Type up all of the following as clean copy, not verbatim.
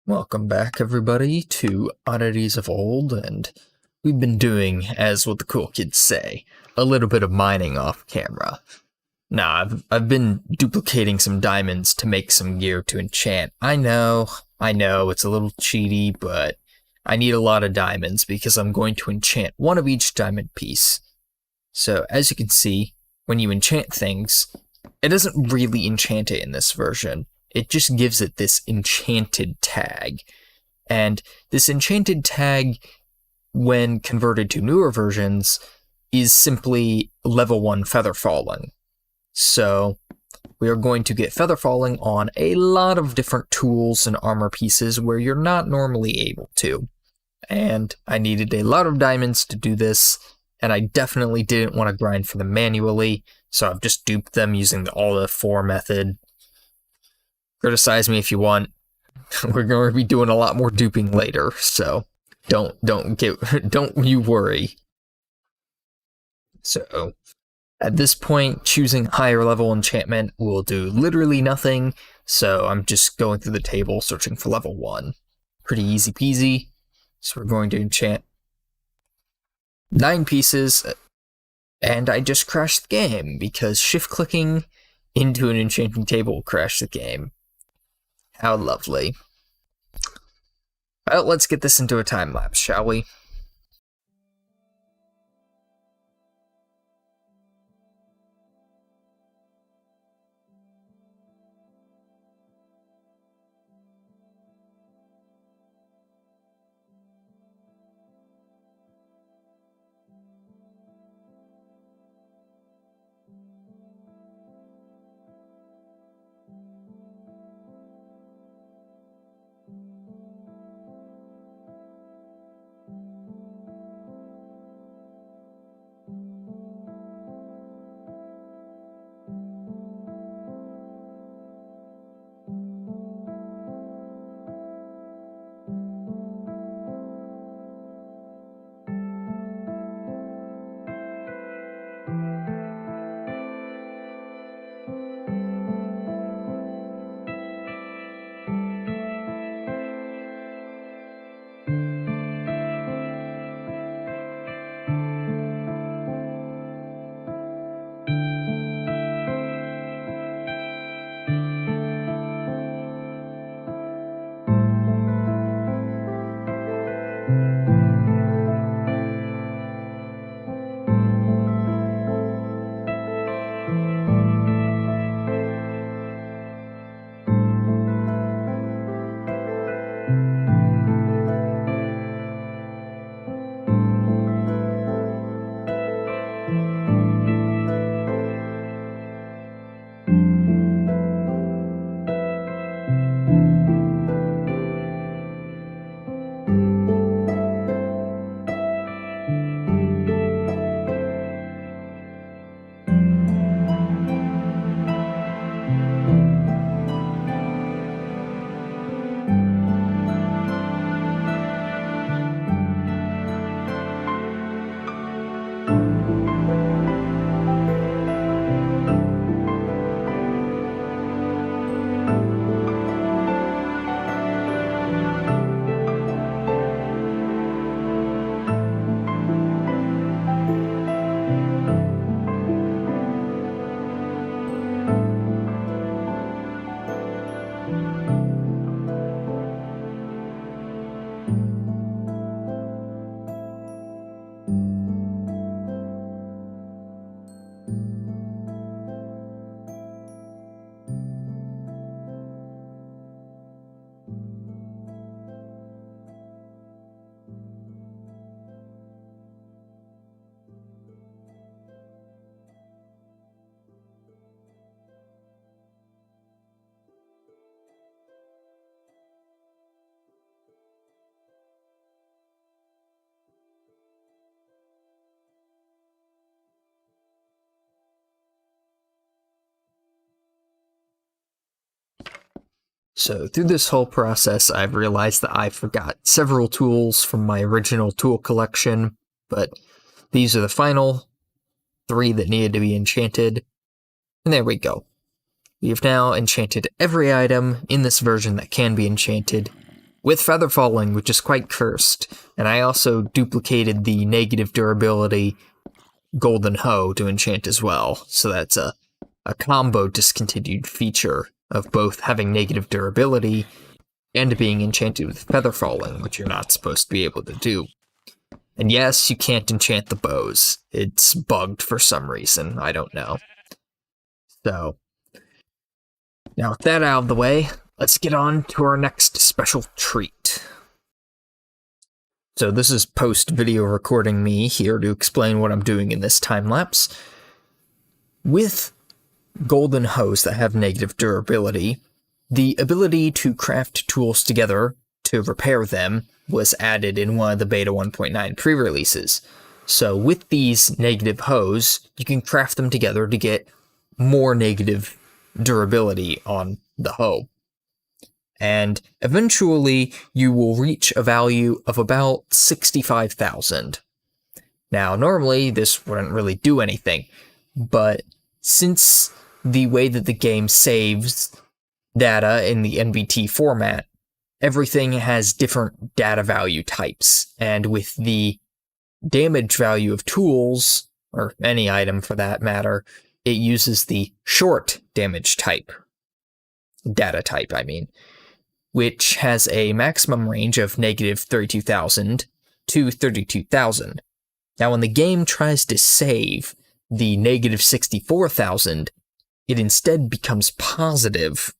Welcome back, everybody, to Oddities of Old, and we've been doing, as what the cool kids say, a little bit of mining off camera. Now, I've been duplicating some diamonds to make some gear to enchant. I know, it's a little cheaty, but I need a lot of diamonds because I'm going to enchant one of each diamond piece. So, as you can see, when you enchant things, it doesn't really enchant it in this version. It just gives it this enchanted tag. And this enchanted tag, when converted to newer versions, is simply level 1 feather falling. So we are going to get feather falling on a lot of different tools and armor pieces where you're not normally able to. And I needed a lot of diamonds to do this, and I definitely didn't want to grind for them manually, so I've just duped them using the all of 4 method. Criticize me if you want. We're going to be doing a lot more duping later, so don't you worry. So at this point, choosing higher level enchantment will do literally nothing, so I'm just going through the table searching for level 1. Pretty easy peasy. So we're going to enchant 9 pieces, and I just crashed the game because shift clicking into an enchanting table crashed the game. How lovely. Well, let's get this into a time lapse, shall we? So through this whole process, I've realized that I forgot several tools from my original tool collection, but these are the final 3 that needed to be enchanted, and there we go. We have now enchanted every item in this version that can be enchanted, with Feather Falling, which is quite cursed. And I also duplicated the negative durability Golden Hoe to enchant as well. So that's a combo discontinued feature of both having negative durability and being enchanted with Feather Falling, which you're not supposed to be able to do. And yes, you can't enchant the bows. It's bugged for some reason. I don't know. So, now with that out of the way, let's get on to our next special treat. So this is post-video recording me here to explain what I'm doing in this time-lapse. With Golden Hoes that have negative durability, the ability to craft tools together to repair them was added in one of the Beta 1.9 pre-releases. So with these negative hoes, you can craft them together to get more negative durability on the hoe. And eventually you will reach a value of about 65,000. Now, normally this wouldn't really do anything, but since the way that the game saves data in the NBT format, everything has different data value types, and with the damage value of tools, or any item for that matter, it uses the short damage type, data type, I mean, which has a maximum range of negative 32,000 to 32,000. Now, when the game tries to save the negative 64,000, it instead becomes positive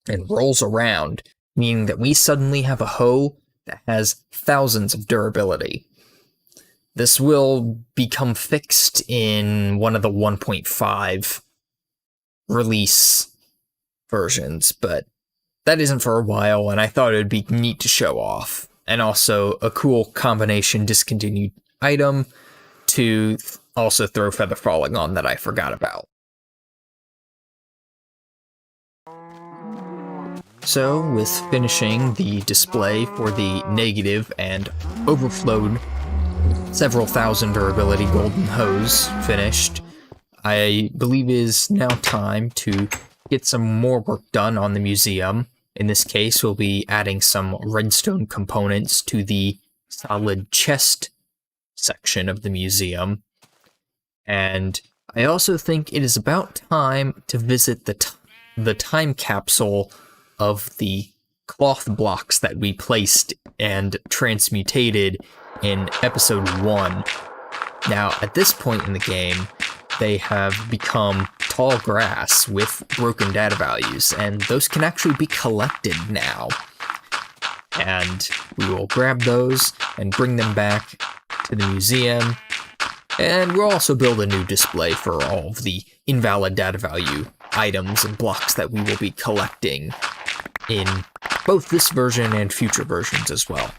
and rolls around, meaning that we suddenly have a hoe that has thousands of durability. This will become fixed in one of the 1.5 release versions, but that isn't for a while, and I thought it would be neat to show off. And also a cool combination discontinued item to also throw Feather Falling on that I forgot about. So, with finishing the display for the negative and overflowed several thousand durability Golden Hoes finished, I believe it is now time to get some more work done on the museum. In this case, we'll be adding some redstone components to the solid chest section of the museum. And I also think it is about time to visit the time capsule of the cloth blocks that we placed and transmutated in episode 1. Now, at this point in the game, they have become tall grass with broken data values, and those can actually be collected now. And we will grab those and bring them back to the museum, and we'll also build a new display for all of the invalid data value items and blocks that we will be collecting in both this version and future versions as well.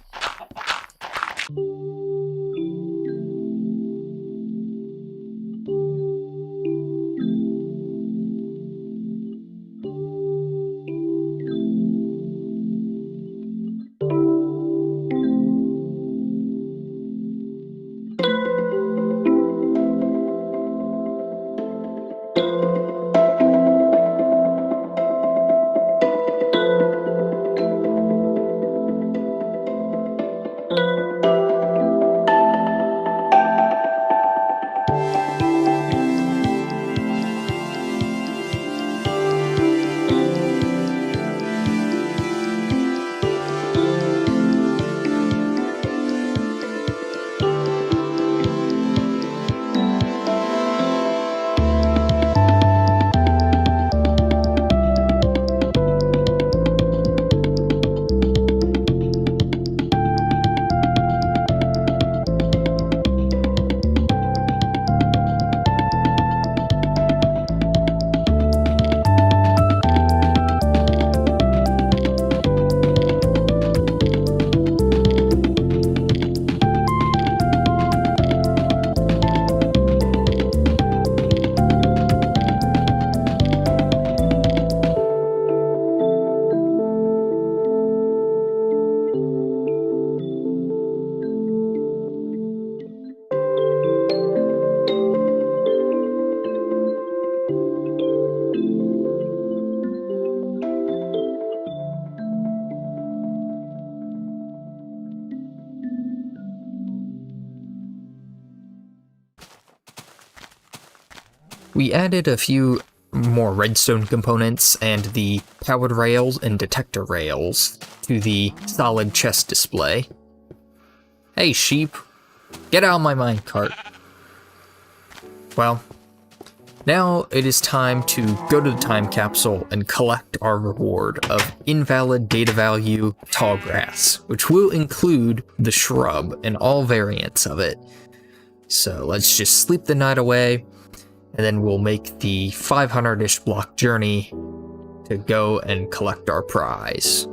We added a few more redstone components and the powered rails and detector rails to the solid chest display. Hey sheep, get out of my minecart. Well, now it is time to go to the time capsule and collect our reward of invalid data value tall grass, which will include the shrub and all variants of it. So let's just sleep the night away, and then we'll make the 500-ish block journey to go and collect our prize.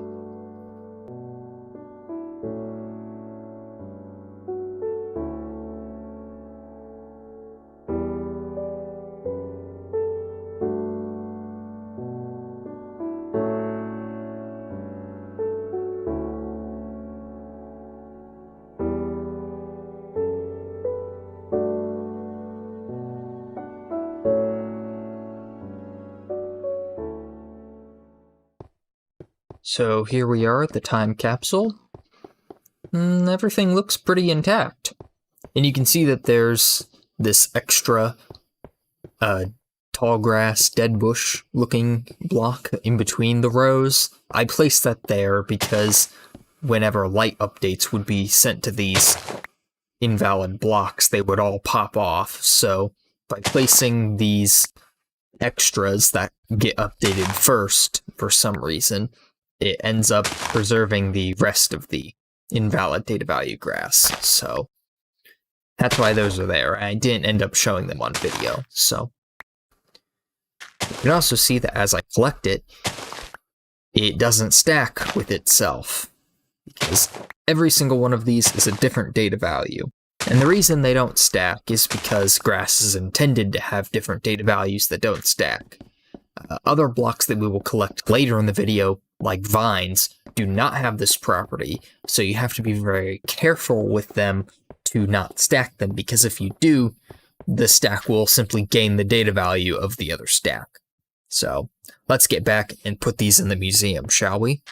So here we are at the time capsule. Everything looks pretty intact. And you can see that there's this extra tall grass, dead bush looking block in between the rows. I placed that there because whenever light updates would be sent to these invalid blocks, they would all pop off. So by placing these extras that get updated first for some reason, it ends up preserving the rest of the invalid data value grass. So that's why those are there. I didn't end up showing them on video. So you can also see that as I collect it, it doesn't stack with itself, because every single one of these is a different data value. And the reason they don't stack is because grass is intended to have different data values that don't stack. Other blocks that we will collect later in the video, like vines, do not have this property, so you have to be very careful with them to not stack them, because if you do, the stack will simply gain the data value of the other stack. So let's get back and put these in the museum, shall we?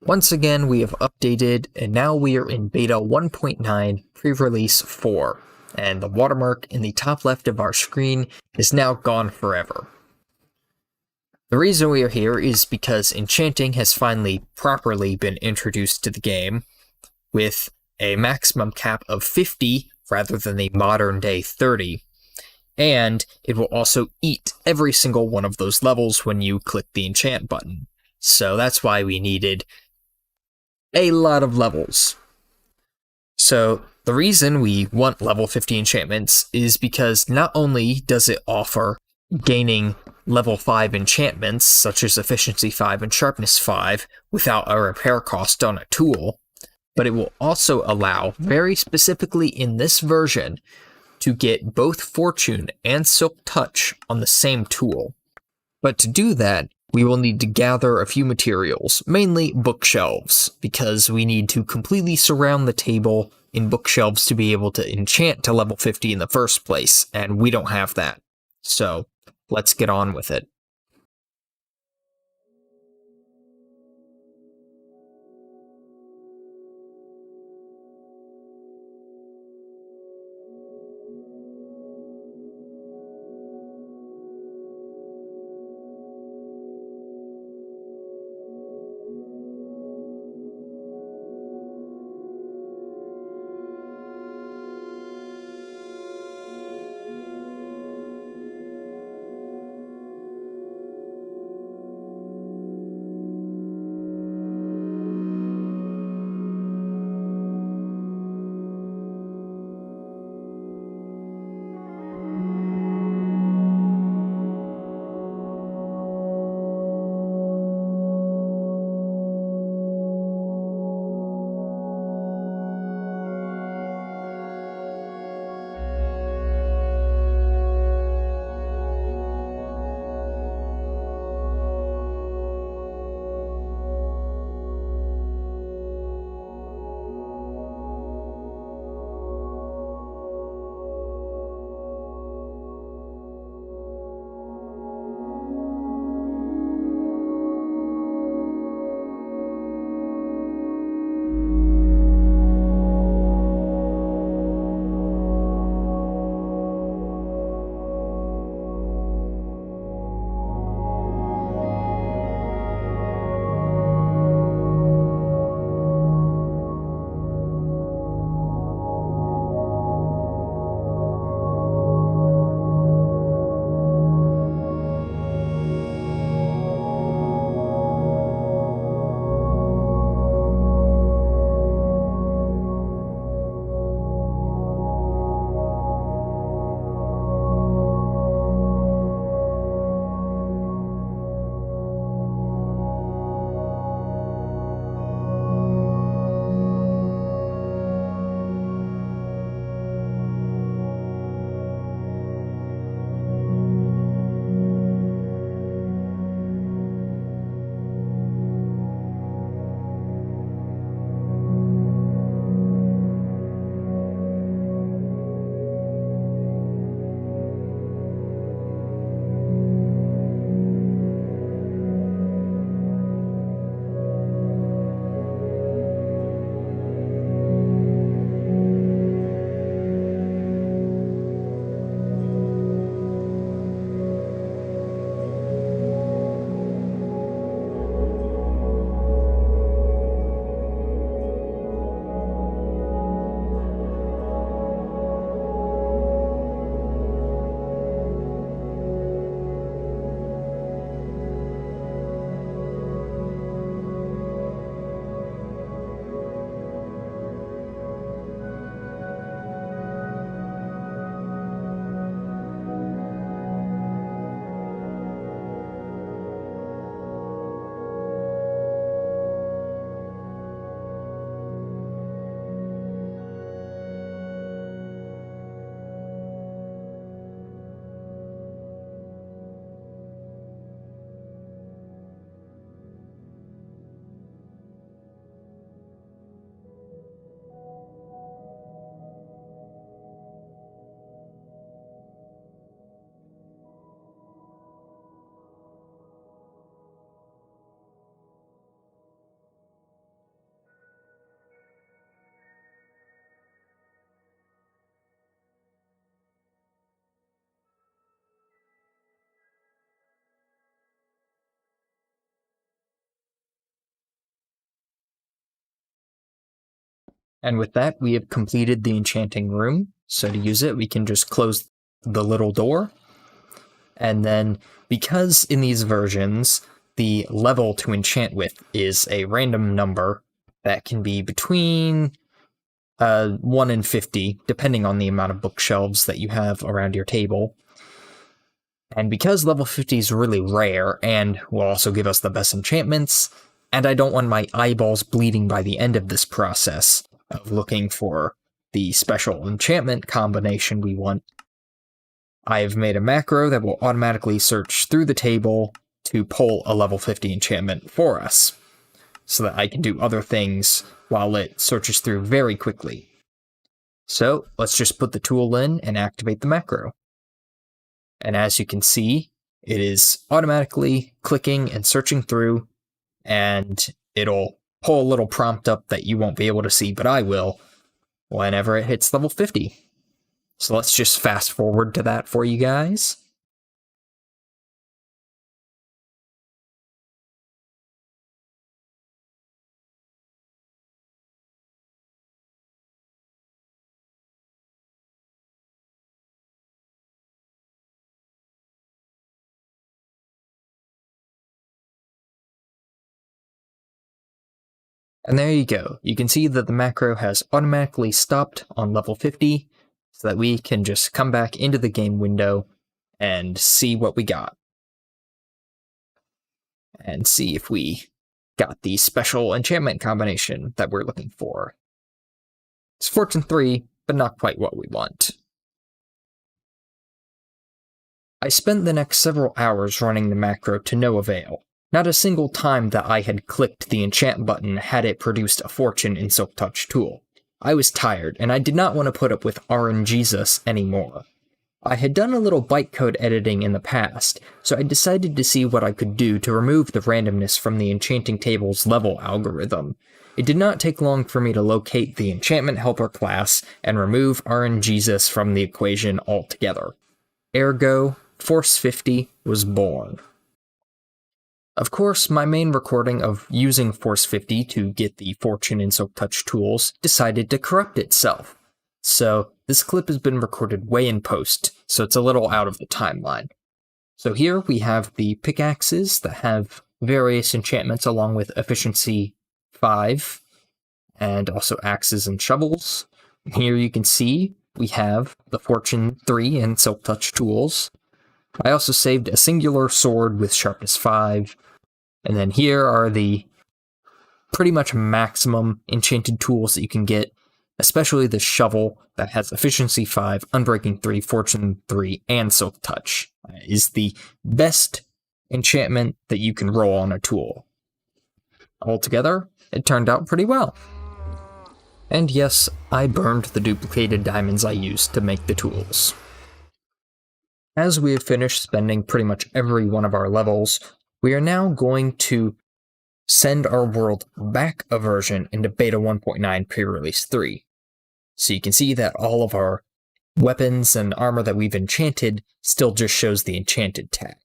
Once again, we have updated, and now we are in beta 1.9 pre-release 4, and the watermark in the top left of our screen is now gone forever. The reason we are here is because enchanting has finally properly been introduced to the game, with a maximum cap of 50 rather than the modern day 30, and it will also eat every single one of those levels when you click the enchant button. So that's why we needed a lot of levels. So the reason we want level 50 enchantments is because not only does it offer gaining level 5 enchantments, such as efficiency 5 and sharpness 5, without a repair cost on a tool, but it will also allow, very specifically in this version, to get both Fortune and Silk Touch on the same tool. But to do that, we will need to gather a few materials, mainly bookshelves, because we need to completely surround the table in bookshelves to be able to enchant to level 50 in the first place, and we don't have that. So, let's get on with it. And with that, we have completed the enchanting room. So to use it, we can just close the little door. And then, because in these versions, the level to enchant with is a random number that can be between 1 and 50, depending on the amount of bookshelves that you have around your table. And because level 50 is really rare and will also give us the best enchantments, and I don't want my eyeballs bleeding by the end of this process of looking for the special enchantment combination we want, I've made a macro that will automatically search through the table to pull a level 50 enchantment for us, so that I can do other things while it searches through very quickly. So let's just put the tool in and activate the macro. And as you can see, it is automatically clicking and searching through, and it'll pull a little prompt up that you won't be able to see, but I will, whenever it hits level 50. So let's just fast forward to that for you guys. And there you go. You can see that the macro has automatically stopped on level 50, so that we can just come back into the game window and see what we got. And see if we got the special enchantment combination that we're looking for. It's Fortune 3, but not quite what we want. I spent the next several hours running the macro to no avail. Not a single time that I had clicked the enchant button had it produced a fortune in Silk Touch tool. I was tired, and I did not want to put up with RNGesus anymore. I had done a little bytecode editing in the past, so I decided to see what I could do to remove the randomness from the enchanting table's level algorithm. It did not take long for me to locate the enchantment helper class and remove RNGesus from the equation altogether. Ergo, Force 50 was born. Of course, my main recording of using Force 50 to get the Fortune in Silk Touch tools decided to corrupt itself. So this clip has been recorded way in post, so it's a little out of the timeline. So here we have the pickaxes that have various enchantments along with efficiency 5, and also axes and shovels. Here you can see we have the Fortune 3 and Silk Touch tools. I also saved a singular sword with sharpness 5, and then here are the pretty much maximum enchanted tools that you can get, especially the shovel that has efficiency 5, unbreaking 3, fortune 3, and Silk Touch. Is the best enchantment that you can roll on a tool. Altogether, it turned out pretty well. And yes, I burned the duplicated diamonds I used to make the tools. As we have finished spending pretty much every one of our levels, we are now going to send our world back a version into Beta 1.9 pre-release 3. So you can see that all of our weapons and armor that we've enchanted still just shows the enchanted tag.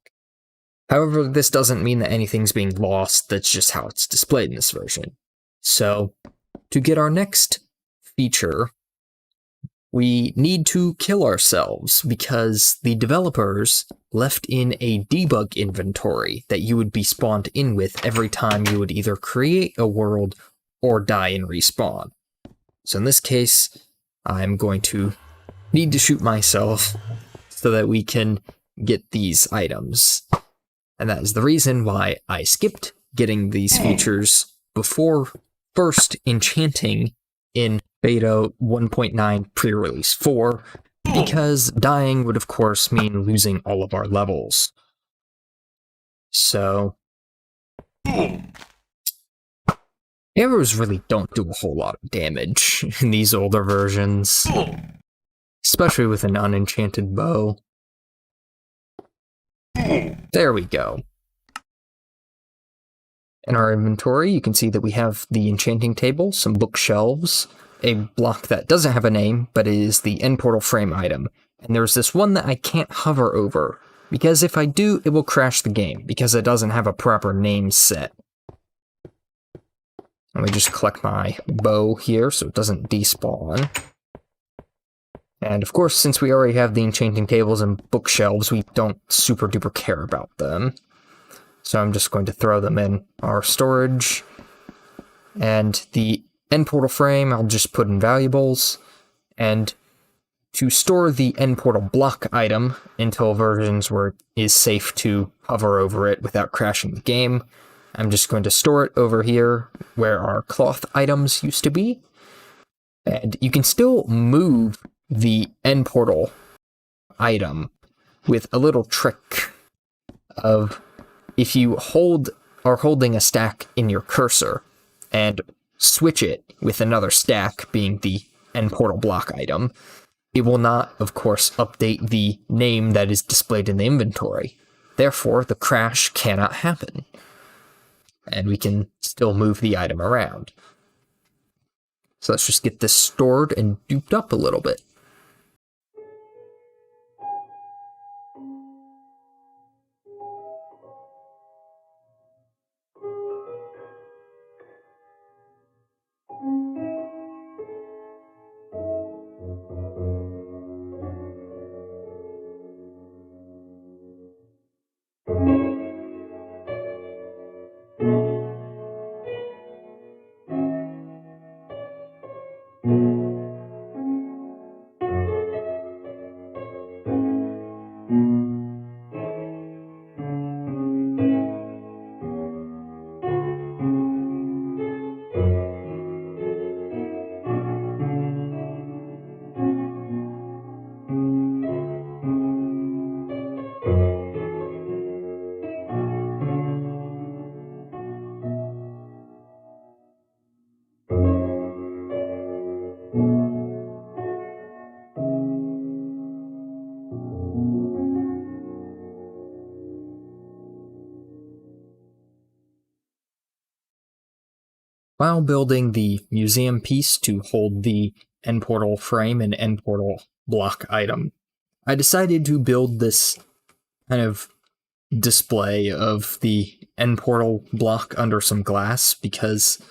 However, this doesn't mean that anything's being lost, that's just how it's displayed in this version. So, to get our next feature, we need to kill ourselves because the developers left in a debug inventory that you would be spawned in with every time you would either create a world or die and respawn. So in this case, I'm going to need to shoot myself so that we can get these items. And that is the reason why I skipped getting these features before first enchanting in Beta 1.9 pre-release 4, because dying would of course mean losing all of our levels. So, arrows really don't do a whole lot of damage in these older versions, especially with an unenchanted bow. There we go. In our inventory, you can see that we have the enchanting table, some bookshelves, a block that doesn't have a name, but is the end portal frame item. And there's this one that I can't hover over, because if I do, it will crash the game, because it doesn't have a proper name set. Let me just collect my bow here so it doesn't despawn. And of course, since we already have the enchanting tables and bookshelves, we don't super duper care about them. So I'm just going to throw them in our storage. And the end portal frame, I'll just put in valuables. And to store the end portal block item until versions where it is safe to hover over it without crashing the game, I'm just going to store it over here where our cloth items used to be. And you can still move the end portal item with a little trick of if you are holding a stack in your cursor and switch it with another stack, being the end portal block item, it will not, of course, update the name that is displayed in the inventory. Therefore, the crash cannot happen. And we can still move the item around. So let's just get this stored and duped up a little bit. While building the museum piece to hold the end portal frame and end portal block item, I decided to build this kind of display of the end portal block under some glass because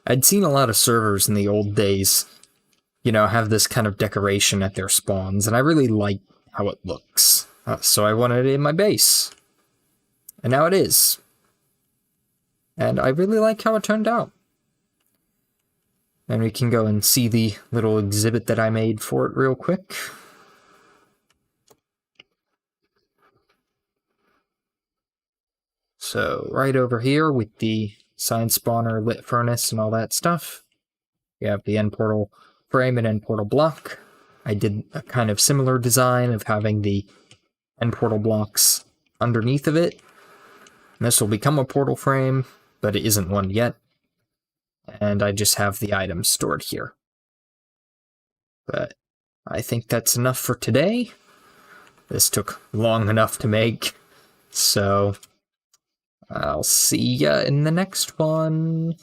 I'd seen a lot of servers in the old days, have this kind of decoration at their spawns, and I really like how it looks. So I wanted it in my base. And now it is. And I really like how it turned out. And we can go and see the little exhibit that I made for it real quick. So right over here with the sign spawner, lit furnace, and all that stuff, we have the end portal frame and end portal block. I did a kind of similar design of having the end portal blocks underneath of it. And this will become a portal frame, but it isn't one yet. And I just have the items stored here. But I think that's enough for today. This took long enough to make, so I'll see ya in the next one.